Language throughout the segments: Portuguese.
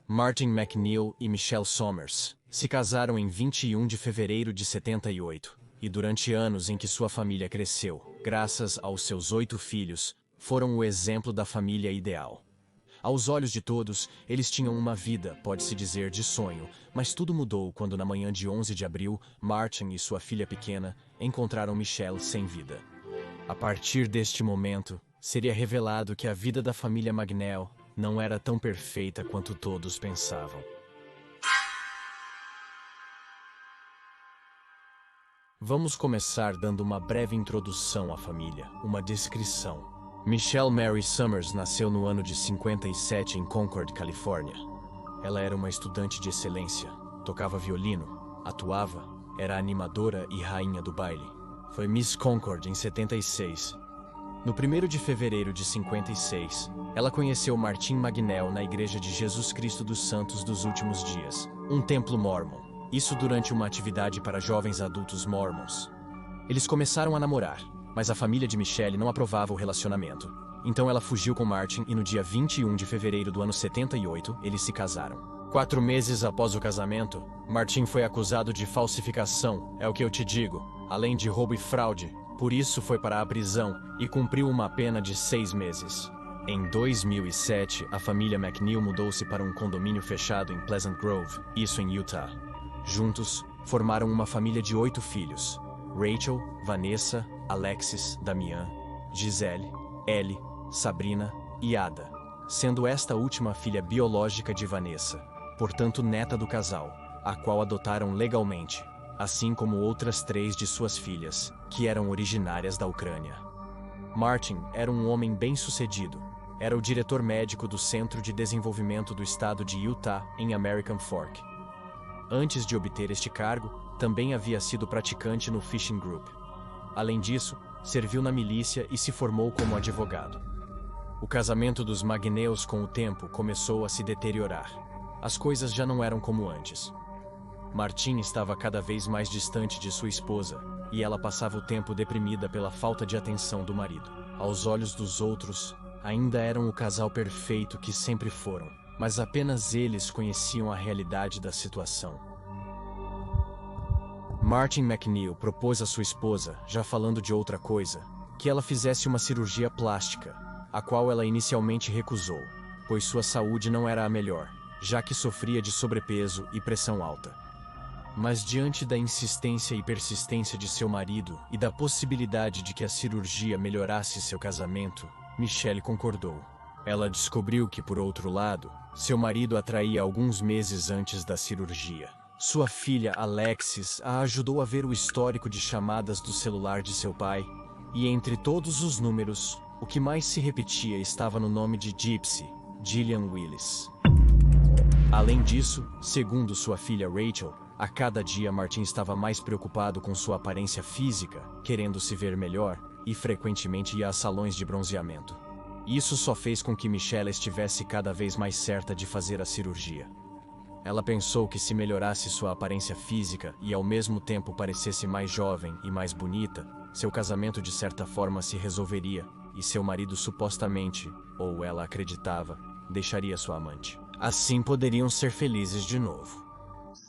Martin McNeil e Michelle Somers se casaram em 21 de fevereiro de 78, e durante anos em que sua família cresceu, graças aos seus 8 filhos, foram o exemplo da família ideal. Aos olhos de todos, eles tinham uma vida, pode-se dizer, de sonho, mas tudo mudou quando na manhã de 11 de abril, Martin e sua filha pequena encontraram Michelle sem vida. A partir deste momento, seria revelado que a vida da família McNeil não era tão perfeita quanto todos pensavam. Vamos começar dando uma breve introdução à família, uma descrição. Michelle Mary Somers nasceu no ano de 57 em Concord, Califórnia. Ela era uma estudante de excelência, tocava violino, atuava, era animadora e rainha do baile. Foi Miss Concord em 76. No 1º de fevereiro de 56, ela conheceu Martin McNeil na Igreja de Jesus Cristo dos Santos dos Últimos Dias, um templo mórmon. Isso durante uma atividade para jovens adultos mormons. Eles começaram a namorar, mas a família de Michelle não aprovava o relacionamento. Então ela fugiu com Martin e no dia 21 de fevereiro do ano 78, eles se casaram. 4 meses após o casamento, Martin foi acusado de falsificação, é o que eu te digo, além de roubo e fraude. Por isso foi para a prisão e cumpriu uma pena de 6 meses. Em 2007, a família McNeil mudou-se para um condomínio fechado em Pleasant Grove, isso em Utah. Juntos, formaram uma família de 8 filhos: Rachel, Vanessa, Alexis, Damian, Gisele, Ellie, Sabrina e Ada, sendo esta última a filha biológica de Vanessa, portanto neta do casal, a qual adotaram legalmente, assim como outras 3 de suas filhas, que eram originárias da Ucrânia. Martin era um homem bem-sucedido. Era o diretor médico do Centro de Desenvolvimento do Estado de Utah, em American Fork. Antes de obter este cargo, também havia sido praticante no Fishing Group. Além disso, serviu na milícia e se formou como advogado. O casamento dos McNeils com o tempo começou a se deteriorar. As coisas já não eram como antes. Martin estava cada vez mais distante de sua esposa, e ela passava o tempo deprimida pela falta de atenção do marido. Aos olhos dos outros, ainda eram o casal perfeito que sempre foram, mas apenas eles conheciam a realidade da situação. Martin McNeil propôs à sua esposa, já falando de outra coisa, que ela fizesse uma cirurgia plástica, a qual ela inicialmente recusou, pois sua saúde não era a melhor, já que sofria de sobrepeso e pressão alta. Mas diante da insistência e persistência de seu marido e da possibilidade de que a cirurgia melhorasse seu casamento, Michelle concordou. Ela descobriu que, por outro lado, seu marido a traía alguns meses antes da cirurgia. Sua filha Alexis a ajudou a ver o histórico de chamadas do celular de seu pai, e entre todos os números, o que mais se repetia estava no nome de Gypsy, Gillian Willis. Além disso, segundo sua filha Rachel, a cada dia Martin estava mais preocupado com sua aparência física, querendo se ver melhor, e frequentemente ia a salões de bronzeamento. Isso só fez com que Michelle estivesse cada vez mais certa de fazer a cirurgia. Ela pensou que se melhorasse sua aparência física e ao mesmo tempo parecesse mais jovem e mais bonita, seu casamento de certa forma se resolveria, e seu marido supostamente, ou ela acreditava, deixaria sua amante. Assim poderiam ser felizes de novo.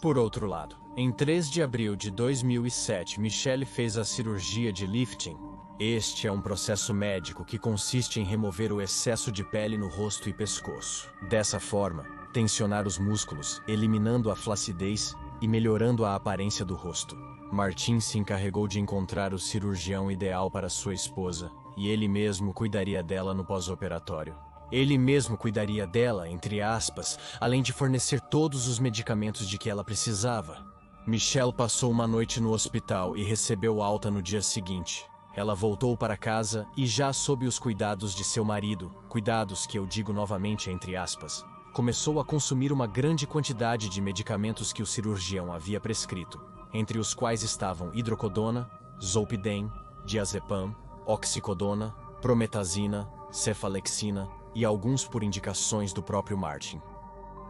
Por outro lado, em 3 de abril de 2007, Michelle fez a cirurgia de lifting. Este é um processo médico que consiste em remover o excesso de pele no rosto e pescoço. Dessa forma, tensionar os músculos, eliminando a flacidez e melhorando a aparência do rosto. Martin se encarregou de encontrar o cirurgião ideal para sua esposa, e ele mesmo cuidaria dela no pós-operatório. Ele mesmo cuidaria dela, entre aspas, além de fornecer todos os medicamentos de que ela precisava. Michelle passou uma noite no hospital e recebeu alta no dia seguinte. Ela voltou para casa e, já sob os cuidados de seu marido, cuidados que eu digo novamente entre aspas, começou a consumir uma grande quantidade de medicamentos que o cirurgião havia prescrito, entre os quais estavam hidrocodona, zolpidem, diazepam, oxicodona, prometazina, cefalexina e alguns por indicações do próprio Martin.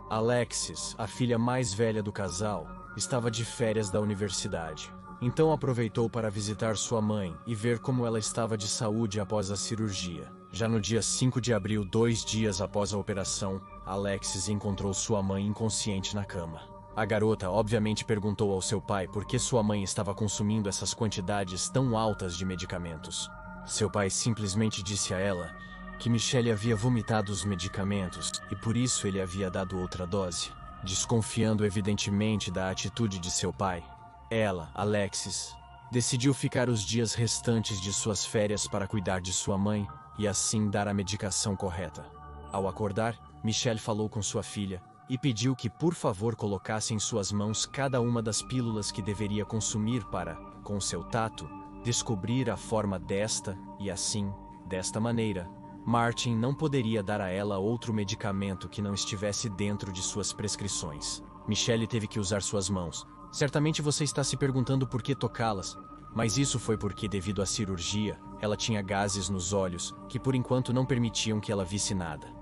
Alexis, a filha mais velha do casal, estava de férias da universidade. Então aproveitou para visitar sua mãe e ver como ela estava de saúde após a cirurgia. Já no dia 5 de abril, 2 dias após a operação, Alexis encontrou sua mãe inconsciente na cama. A garota obviamente perguntou ao seu pai por que sua mãe estava consumindo essas quantidades tão altas de medicamentos. Seu pai simplesmente disse a ela que Michelle havia vomitado os medicamentos e por isso ele havia dado outra dose. Desconfiando evidentemente da atitude de seu pai, ela, Alexis, decidiu ficar os dias restantes de suas férias para cuidar de sua mãe e assim dar a medicação correta. Ao acordar, Michelle falou com sua filha e pediu que por favor colocasse em suas mãos cada uma das pílulas que deveria consumir para, com seu tato, descobrir a forma desta e assim, desta maneira, Martin não poderia dar a ela outro medicamento que não estivesse dentro de suas prescrições. Michelle teve que usar suas mãos. Certamente você está se perguntando por que tocá-las, mas isso foi porque, devido à cirurgia, ela tinha gases nos olhos que por enquanto não permitiam que ela visse nada.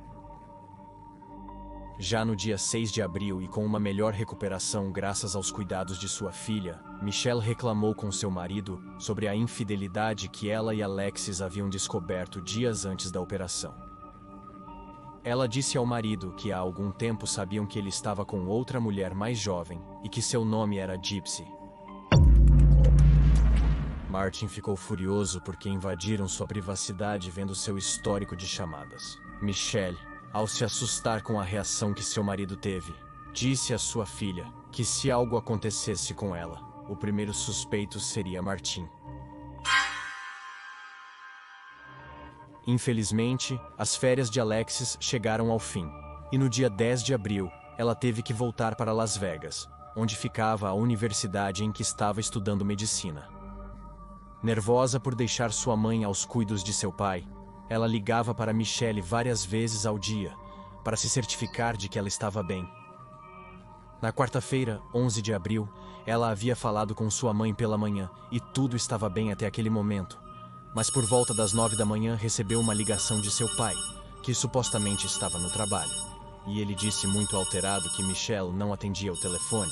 Já no dia 6 de abril e com uma melhor recuperação graças aos cuidados de sua filha, Michelle reclamou com seu marido sobre a infidelidade que ela e Alexis haviam descoberto dias antes da operação. Ela disse ao marido que há algum tempo sabiam que ele estava com outra mulher mais jovem e que seu nome era Gypsy. Martin ficou furioso porque invadiram sua privacidade vendo seu histórico de chamadas. Michelle, ao se assustar com a reação que seu marido teve, disse à sua filha que se algo acontecesse com ela, o primeiro suspeito seria Martin. Infelizmente, as férias de Alexis chegaram ao fim, e no dia 10 de abril, ela teve que voltar para Las Vegas, onde ficava a universidade em que estava estudando medicina. Nervosa por deixar sua mãe aos cuidados de seu pai, ela ligava para Michelle várias vezes ao dia, para se certificar de que ela estava bem. Na quarta-feira, 11 de abril, ela havia falado com sua mãe pela manhã e tudo estava bem até aquele momento. Mas por volta das 9 da manhã recebeu uma ligação de seu pai, que supostamente estava no trabalho. E ele disse muito alterado que Michelle não atendia o telefone,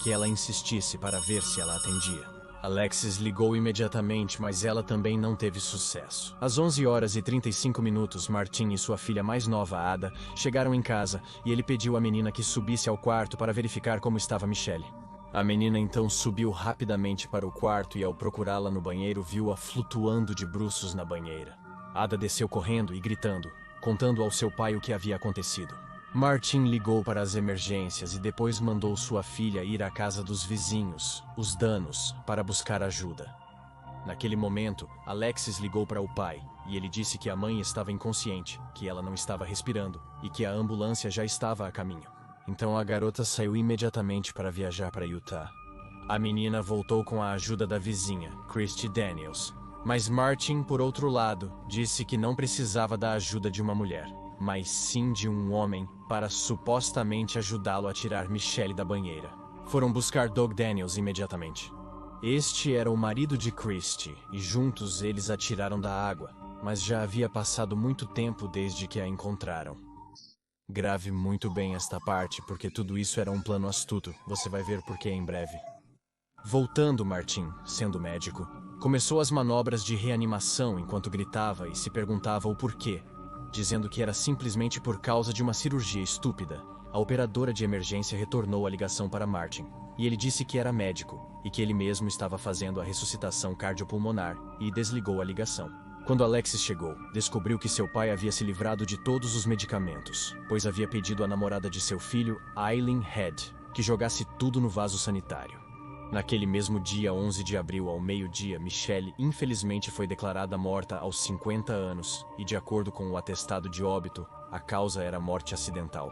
que ela insistisse para ver se ela atendia. Alexis ligou imediatamente, mas ela também não teve sucesso. Às 11h35, Martin e sua filha mais nova, Ada, chegaram em casa e ele pediu à menina que subisse ao quarto para verificar como estava Michelle. A menina então subiu rapidamente para o quarto e, ao procurá-la no banheiro, viu-a flutuando de bruços na banheira. Ada desceu correndo e gritando, contando ao seu pai o que havia acontecido. Martin ligou para as emergências e depois mandou sua filha ir à casa dos vizinhos, os Danos, para buscar ajuda. Naquele momento, Alexis ligou para o pai e ele disse que a mãe estava inconsciente, que ela não estava respirando e que a ambulância já estava a caminho. Então a garota saiu imediatamente para viajar para Utah. A menina voltou com a ajuda da vizinha, Christy Daniels. Mas Martin, por outro lado, disse que não precisava da ajuda de uma mulher, mas sim de um homem, para supostamente ajudá-lo a tirar Michelle da banheira. Foram buscar Doug Daniels imediatamente. Este era o marido de Christy, e juntos eles a tiraram da água, mas já havia passado muito tempo desde que a encontraram. Grave muito bem esta parte, porque tudo isso era um plano astuto, você vai ver por que em breve. Voltando, Martin, sendo médico, começou as manobras de reanimação enquanto gritava e se perguntava o porquê, dizendo que era simplesmente por causa de uma cirurgia estúpida. A operadora de emergência retornou a ligação para Martin, e ele disse que era médico, e que ele mesmo estava fazendo a ressuscitação cardiopulmonar, e desligou a ligação. Quando Alexis chegou, descobriu que seu pai havia se livrado de todos os medicamentos, pois havia pedido à namorada de seu filho, Eileen Head, que jogasse tudo no vaso sanitário. Naquele mesmo dia, 11 de abril, ao meio-dia, Michelle infelizmente foi declarada morta aos 50 anos e, de acordo com o atestado de óbito, a causa era morte acidental.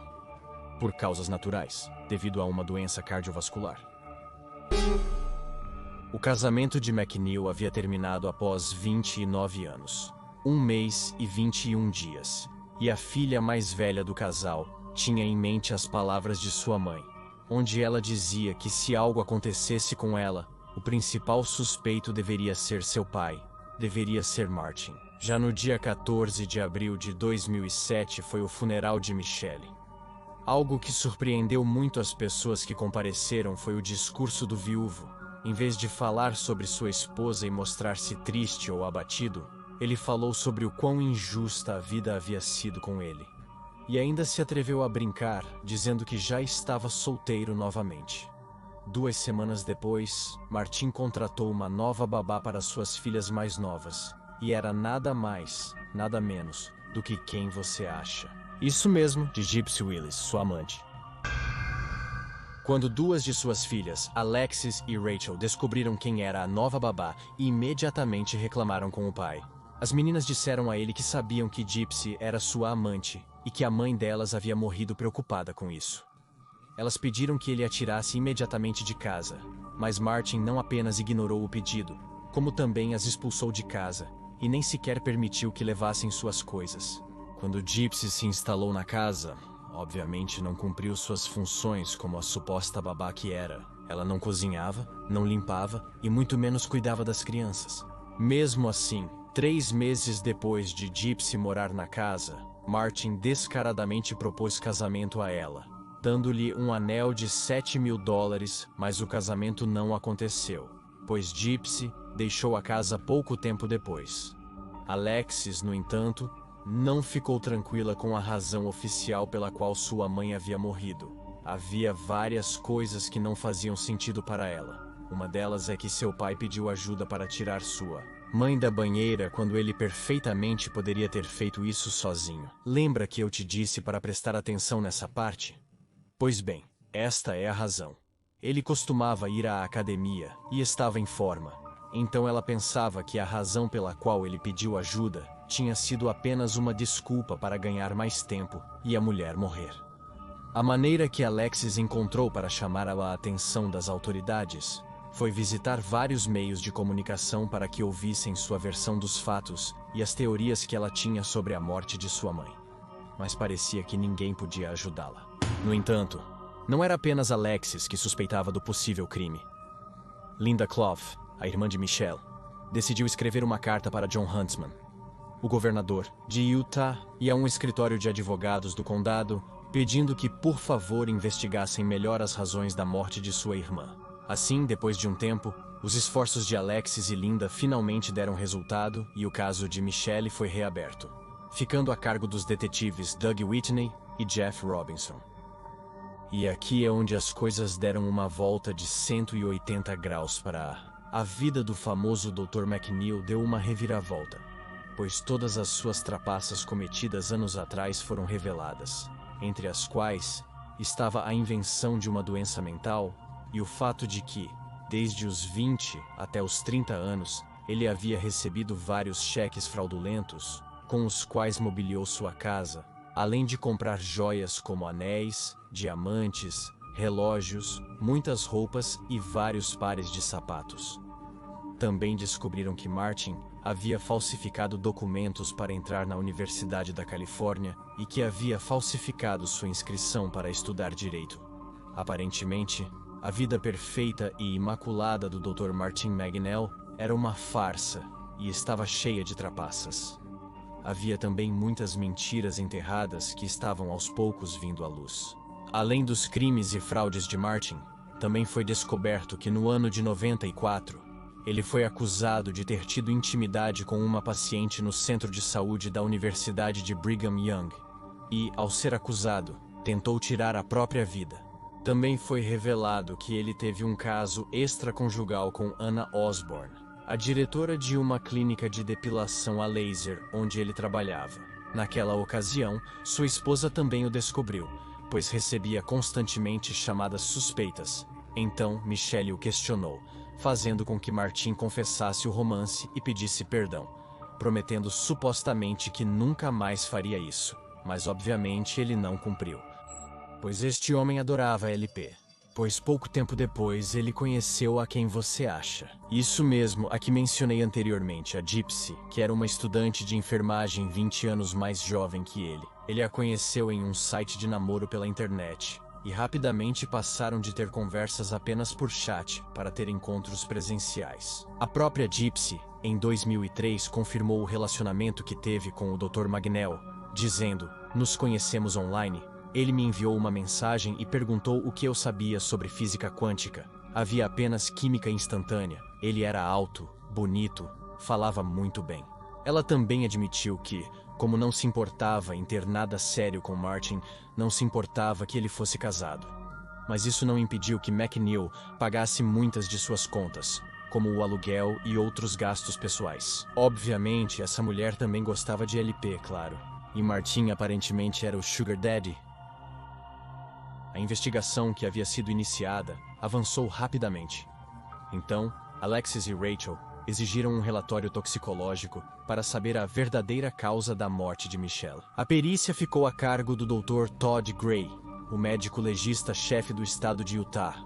Por causas naturais, devido a uma doença cardiovascular. O casamento de McNeil havia terminado após 29 anos, 1 mês e 21 dias, e a filha mais velha do casal tinha em mente as palavras de sua mãe, onde ela dizia que se algo acontecesse com ela, o principal suspeito deveria ser seu pai, deveria ser Martin. Já no dia 14 de abril de 2007 foi o funeral de Michelle. Algo que surpreendeu muito as pessoas que compareceram foi o discurso do viúvo. Em vez de falar sobre sua esposa e mostrar-se triste ou abatido, ele falou sobre o quão injusta a vida havia sido com ele. e ainda se atreveu a brincar, dizendo que já estava solteiro novamente. 2 semanas depois, Martin contratou uma nova babá para suas filhas mais novas, e era nada mais, nada menos, do que quem você acha. Isso mesmo, de Gypsy Willis, sua amante. Quando 2 de suas filhas, Alexis e Rachel, descobriram quem era a nova babá, imediatamente reclamaram com o pai. As meninas disseram a ele que sabiam que Gypsy era sua amante e que a mãe delas havia morrido preocupada com isso. Elas pediram que ele a tirasse imediatamente de casa, mas Martin não apenas ignorou o pedido, como também as expulsou de casa e nem sequer permitiu que levassem suas coisas. Quando Gypsy se instalou na casa, obviamente não cumpriu suas funções como a suposta babá que era. Ela não cozinhava, não limpava e muito menos cuidava das crianças. Mesmo assim, 3 meses depois de Gypsy morar na casa, Martin descaradamente propôs casamento a ela, dando-lhe um anel de $7.000, mas o casamento não aconteceu, pois Gypsy deixou a casa pouco tempo depois. Alexis, no entanto, não ficou tranquila com a razão oficial pela qual sua mãe havia morrido. Havia várias coisas que não faziam sentido para ela. Uma delas é que seu pai pediu ajuda para tirar sua mãe da banheira quando ele perfeitamente poderia ter feito isso sozinho. Lembra que eu te disse para prestar atenção nessa parte? Pois bem, esta é a razão. Ele costumava ir à academia e estava em forma. Então ela pensava que a razão pela qual ele pediu ajuda tinha sido apenas uma desculpa para ganhar mais tempo e a mulher morrer. A maneira que Alexis encontrou para chamar a atenção das autoridades foi visitar vários meios de comunicação para que ouvissem sua versão dos fatos e as teorias que ela tinha sobre a morte de sua mãe. Mas parecia que ninguém podia ajudá-la. No entanto, não era apenas Alexis que suspeitava do possível crime. Linda Clough, a irmã de Michelle, decidiu escrever uma carta para John Huntsman, o governador de Utah, e a um escritório de advogados do condado, pedindo que, por favor, investigassem melhor as razões da morte de sua irmã. Assim, depois de um tempo, os esforços de Alexis e Linda finalmente deram resultado e o caso de Michelle foi reaberto, ficando a cargo dos detetives Doug Whitney e Jeff Robinson. E aqui é onde as coisas deram uma volta de 180 graus para a vida do famoso Dr. McNeil deu uma reviravolta, pois todas as suas trapaças cometidas anos atrás foram reveladas, entre as quais estava a invenção de uma doença mental e o fato de que, desde os 20 até os 30 anos, ele havia recebido vários cheques fraudulentos, com os quais mobiliou sua casa, além de comprar joias como anéis, diamantes, relógios, muitas roupas e vários pares de sapatos. Também descobriram que Martin havia falsificado documentos para entrar na Universidade da Califórnia e que havia falsificado sua inscrição para estudar direito. Aparentemente, a vida perfeita e imaculada do Dr. Martin McNeil era uma farsa e estava cheia de trapaças. Havia também muitas mentiras enterradas que estavam aos poucos vindo à luz. Além dos crimes e fraudes de Martin, também foi descoberto que no ano de 94, ele foi acusado de ter tido intimidade com uma paciente no centro de saúde da Universidade de Brigham Young e, ao ser acusado, tentou tirar a própria vida. Também foi revelado que ele teve um caso extraconjugal com Anna Osborne, a diretora de uma clínica de depilação a laser onde ele trabalhava. Naquela ocasião, sua esposa também o descobriu, pois recebia constantemente chamadas suspeitas. Então, Michelle o questionou, fazendo com que Martin confessasse o romance e pedisse perdão, prometendo supostamente que nunca mais faria isso, mas obviamente ele não cumpriu. Pois este homem adorava LP. Pois pouco tempo depois ele conheceu a quem você acha. Isso mesmo, a que mencionei anteriormente, a Gypsy, que era uma estudante de enfermagem 20 anos mais jovem que ele. Ele a conheceu em um site de namoro pela internet, e rapidamente passaram de ter conversas apenas por chat para ter encontros presenciais. A própria Gypsy, em 2003, confirmou o relacionamento que teve com o Dr. McNeil, dizendo: "Nos conhecemos online. Ele me enviou uma mensagem e perguntou o que eu sabia sobre física quântica. Havia apenas química instantânea. Ele era alto, bonito, falava muito bem." Ela também admitiu que, como não se importava em ter nada sério com Martin, não se importava que ele fosse casado. Mas isso não impediu que McNeil pagasse muitas de suas contas, como o aluguel e outros gastos pessoais. Obviamente, essa mulher também gostava de LP, claro. E Martin aparentemente era o Sugar Daddy. A investigação que havia sido iniciada avançou rapidamente. Então, Alexis e Rachel exigiram um relatório toxicológico para saber a verdadeira causa da morte de Michelle. A perícia ficou a cargo do Dr. Todd Gray, o médico legista-chefe do estado de Utah.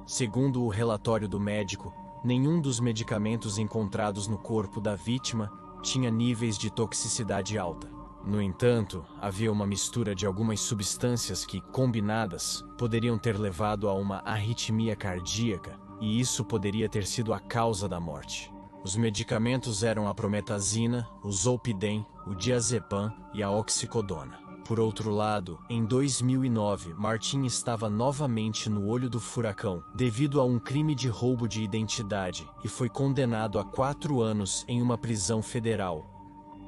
Segundo o relatório do médico, nenhum dos medicamentos encontrados no corpo da vítima tinha níveis de toxicidade alta. No entanto, havia uma mistura de algumas substâncias que, combinadas, poderiam ter levado a uma arritmia cardíaca, e isso poderia ter sido a causa da morte. Os medicamentos eram a prometazina, o zolpidem, o diazepam e a oxicodona. Por outro lado, em 2009, Martin estava novamente no olho do furacão devido a um crime de roubo de identidade e foi condenado a 4 anos em uma prisão federal.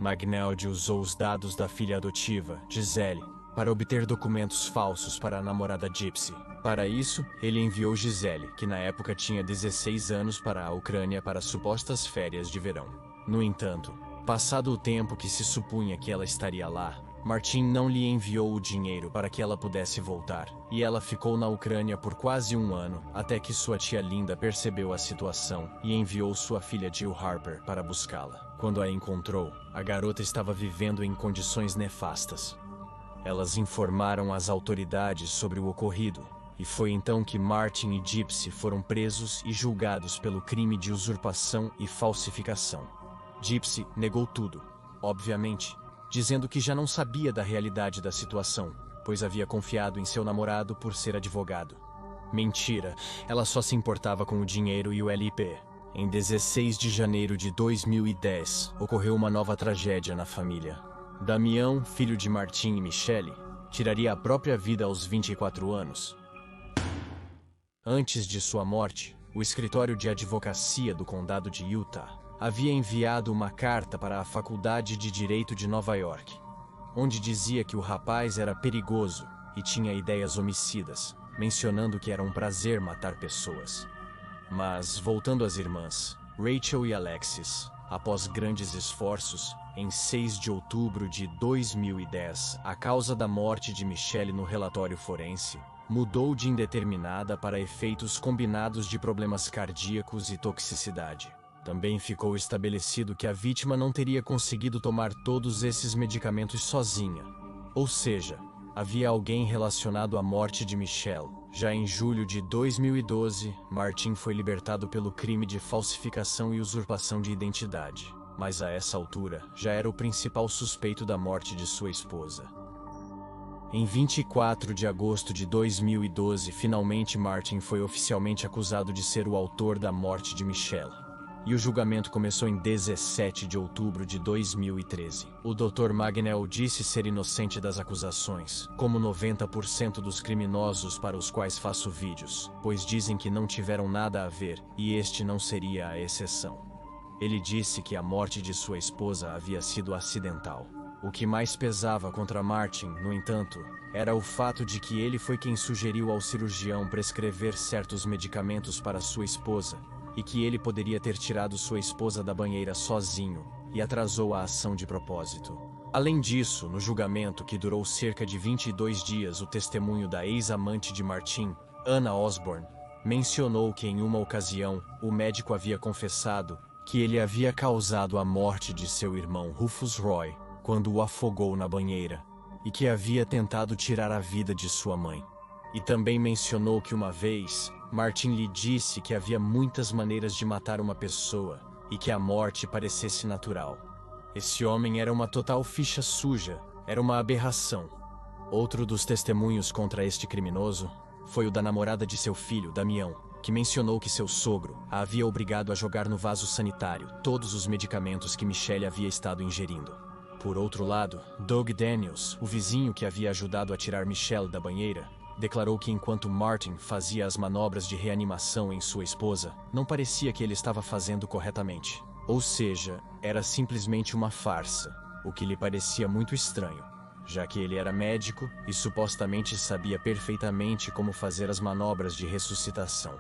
McNeil usou os dados da filha adotiva, Gisele, para obter documentos falsos para a namorada Gypsy. Para isso, ele enviou Gisele, que na época tinha 16 anos, para a Ucrânia para supostas férias de verão. No entanto, passado o tempo que se supunha que ela estaria lá, Martin não lhe enviou o dinheiro para que ela pudesse voltar, e ela ficou na Ucrânia por quase 1 ano, até que sua tia Linda percebeu a situação e enviou sua filha Jill Harper para buscá-la. Quando a encontrou, a garota estava vivendo em condições nefastas. Elas informaram as autoridades sobre o ocorrido, e foi então que Martin e Gypsy foram presos e julgados pelo crime de usurpação e falsificação. Gypsy negou tudo, obviamente, dizendo que já não sabia da realidade da situação, pois havia confiado em seu namorado por ser advogado. Mentira, ela só se importava com o dinheiro e o LP. Em 16 de janeiro de 2010, ocorreu uma nova tragédia na família. Damião, filho de Martin e Michelle, tiraria a própria vida aos 24 anos. Antes de sua morte, o escritório de advocacia do condado de Utah havia enviado uma carta para a Faculdade de Direito de Nova York, onde dizia que o rapaz era perigoso e tinha ideias homicidas, mencionando que era um prazer matar pessoas. Mas, voltando às irmãs, Rachel e Alexis, após grandes esforços, em 6 de outubro de 2010, a causa da morte de Michelle no relatório forense mudou de indeterminada para efeitos combinados de problemas cardíacos e toxicidade. Também ficou estabelecido que a vítima não teria conseguido tomar todos esses medicamentos sozinha. Ou seja, havia alguém relacionado à morte de Michelle. Já em julho de 2012, Martin foi libertado pelo crime de falsificação e usurpação de identidade. Mas a essa altura, já era o principal suspeito da morte de sua esposa. Em 24 de agosto de 2012, finalmente Martin foi oficialmente acusado de ser o autor da morte de Michelle. E o julgamento começou em 17 de outubro de 2013. O Dr. McNeil disse ser inocente das acusações, como 90% dos criminosos para os quais faço vídeos, pois dizem que não tiveram nada a ver, e este não seria a exceção. Ele disse que a morte de sua esposa havia sido acidental. O que mais pesava contra Martin, no entanto, era o fato de que ele foi quem sugeriu ao cirurgião prescrever certos medicamentos para sua esposa, e que ele poderia ter tirado sua esposa da banheira sozinho, e atrasou a ação de propósito. Além disso, no julgamento, que durou cerca de 22 dias, o testemunho da ex-amante de Martin, Anna Osborne, mencionou que em uma ocasião, o médico havia confessado que ele havia causado a morte de seu irmão Rufus Roy, quando o afogou na banheira, e que havia tentado tirar a vida de sua mãe. E também mencionou que uma vez, Martin lhe disse que havia muitas maneiras de matar uma pessoa, e que a morte parecesse natural. Esse homem era uma total ficha suja, era uma aberração. Outro dos testemunhos contra este criminoso foi o da namorada de seu filho, Damião, que mencionou que seu sogro a havia obrigado a jogar no vaso sanitário todos os medicamentos que Michelle havia estado ingerindo. Por outro lado, Doug Daniels, o vizinho que havia ajudado a tirar Michelle da banheira, declarou que enquanto Martin fazia as manobras de reanimação em sua esposa, não parecia que ele estava fazendo corretamente. Ou seja, era simplesmente uma farsa, o que lhe parecia muito estranho, já que ele era médico e supostamente sabia perfeitamente como fazer as manobras de ressuscitação.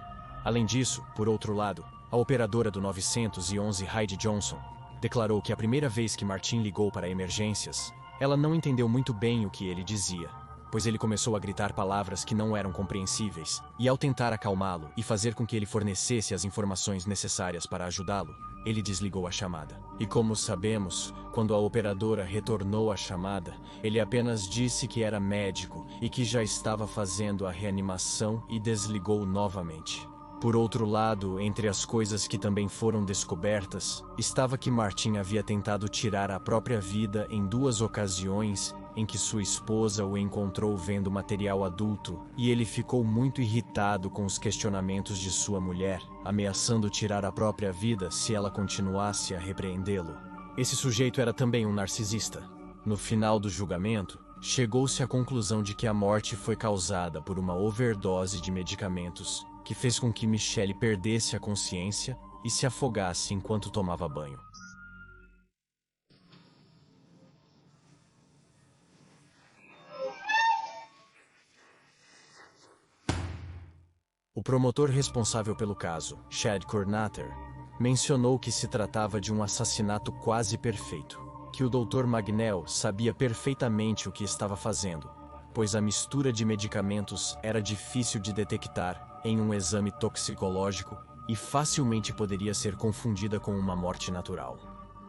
Além disso, por outro lado, a operadora do 911 Heidi Johnson declarou que a primeira vez que Martin ligou para emergências, ela não entendeu muito bem o que ele dizia, pois ele começou a gritar palavras que não eram compreensíveis, e ao tentar acalmá-lo e fazer com que ele fornecesse as informações necessárias para ajudá-lo, ele desligou a chamada. E como sabemos, quando a operadora retornou a chamada, ele apenas disse que era médico e que já estava fazendo a reanimação e desligou novamente. Por outro lado, entre as coisas que também foram descobertas, estava que Martin havia tentado tirar a própria vida em 2 ocasiões em que sua esposa o encontrou vendo material adulto, e ele ficou muito irritado com os questionamentos de sua mulher, ameaçando tirar a própria vida se ela continuasse a repreendê-lo. Esse sujeito era também um narcisista. No final do julgamento, chegou-se à conclusão de que a morte foi causada por uma overdose de medicamentos, que fez com que Michelle perdesse a consciência e se afogasse enquanto tomava banho. O promotor responsável pelo caso, Chad Cornater, mencionou que se tratava de um assassinato quase perfeito, que o Dr. Magnell sabia perfeitamente o que estava fazendo, pois a mistura de medicamentos era difícil de detectar em um exame toxicológico e facilmente poderia ser confundida com uma morte natural.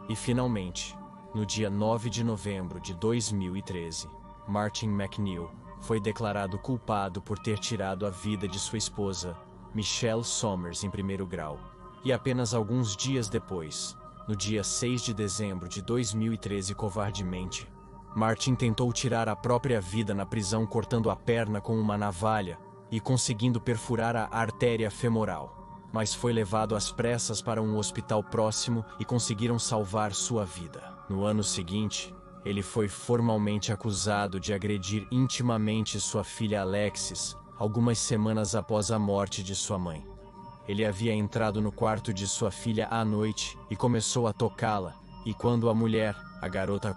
E finalmente, no dia 9 de novembro de 2013, Martin McNeil foi declarado culpado por ter tirado a vida de sua esposa, Michelle Somers, em primeiro grau. E apenas alguns dias depois, no dia 6 de dezembro de 2013, covardemente, Martin tentou tirar a própria vida na prisão cortando a perna com uma navalha e conseguindo perfurar a artéria femoral, mas foi levado às pressas para um hospital próximo e conseguiram salvar sua vida. No ano seguinte, ele foi formalmente acusado de agredir intimamente sua filha Alexis, algumas semanas após a morte de sua mãe. Ele havia entrado no quarto de sua filha à noite e começou a tocá-la, e quando a garota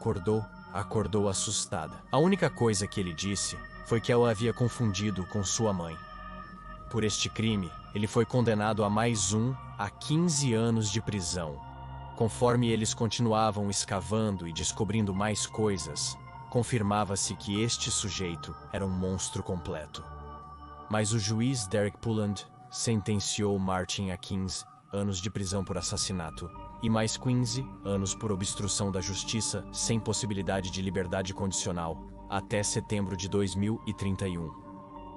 acordou assustada. A única coisa que ele disse foi que ela havia confundido com sua mãe. Por este crime, ele foi condenado a mais a 15 anos de prisão. Conforme eles continuavam escavando e descobrindo mais coisas, confirmava-se que este sujeito era um monstro completo. Mas o juiz Derek Pulland sentenciou Martin a 15 anos de prisão por assassinato e mais 15 anos por obstrução da justiça sem possibilidade de liberdade condicional até setembro de 2031.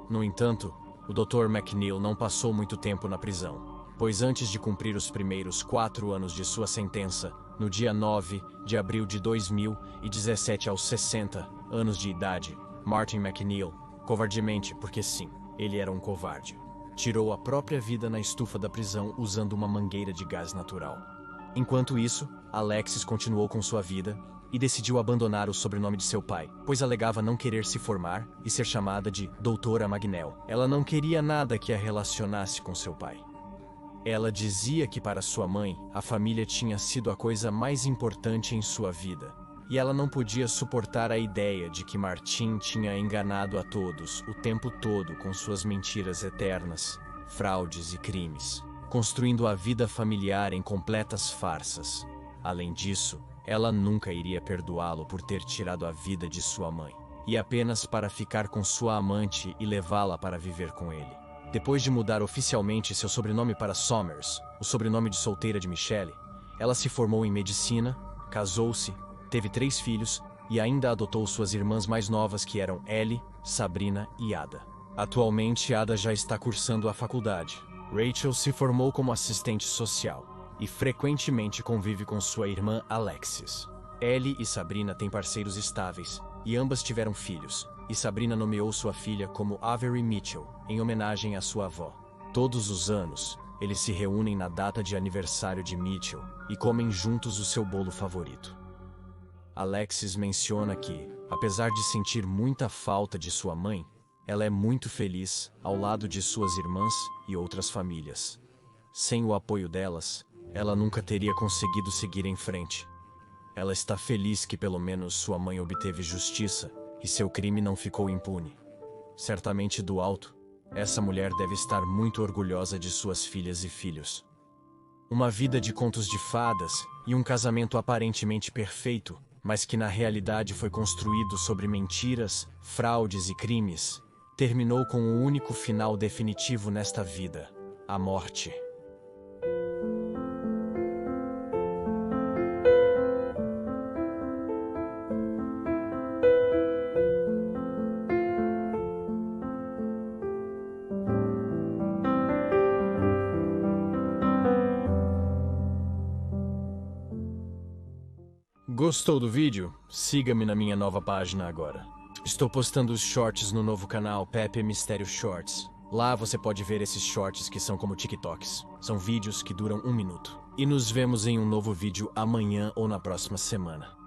No entanto, o Dr. McNeil não passou muito tempo na prisão, pois antes de cumprir os primeiros 4 anos de sua sentença, no dia 9 de abril de 2017 aos 60 anos de idade, Martin McNeil, covardemente, porque sim, ele era um covarde, tirou a própria vida na estufa da prisão usando uma mangueira de gás natural. Enquanto isso, Alexis continuou com sua vida e decidiu abandonar o sobrenome de seu pai, pois alegava não querer se formar e ser chamada de Doutora Magnell. Ela não queria nada que a relacionasse com seu pai. Ela dizia que para sua mãe, a família tinha sido a coisa mais importante em sua vida, e ela não podia suportar a ideia de que Martin tinha enganado a todos o tempo todo com suas mentiras eternas, fraudes e crimes, construindo a vida familiar em completas farsas. Além disso, ela nunca iria perdoá-lo por ter tirado a vida de sua mãe, e apenas para ficar com sua amante e levá-la para viver com ele. Depois de mudar oficialmente seu sobrenome para Somers, o sobrenome de solteira de Michelle, ela se formou em medicina, casou-se, teve 3 filhos e ainda adotou suas irmãs mais novas que eram Ellie, Sabrina e Ada. Atualmente, Ada já está cursando a faculdade. Rachel se formou como assistente social e frequentemente convive com sua irmã Alexis. Ellie e Sabrina têm parceiros estáveis e ambas tiveram filhos, e Sabrina nomeou sua filha como Avery Mitchell, em homenagem à sua avó. Todos os anos, eles se reúnem na data de aniversário de Mitchell e comem juntos o seu bolo favorito. Alexis menciona que, apesar de sentir muita falta de sua mãe, ela é muito feliz ao lado de suas irmãs e outras famílias. Sem o apoio delas, ela nunca teria conseguido seguir em frente. Ela está feliz que pelo menos sua mãe obteve justiça e seu crime não ficou impune. Certamente do alto, essa mulher deve estar muito orgulhosa de suas filhas e filhos. Uma vida de contos de fadas e um casamento aparentemente perfeito, mas que na realidade foi construído sobre mentiras, fraudes e crimes, terminou com um único final definitivo nesta vida: a morte. Gostou do vídeo? Siga-me na minha nova página agora. Estou postando os shorts no novo canal Pepe Mistério Shorts. Lá você pode ver esses shorts que são como TikToks. São vídeos que duram 1 minuto. E nos vemos em um novo vídeo amanhã ou na próxima semana.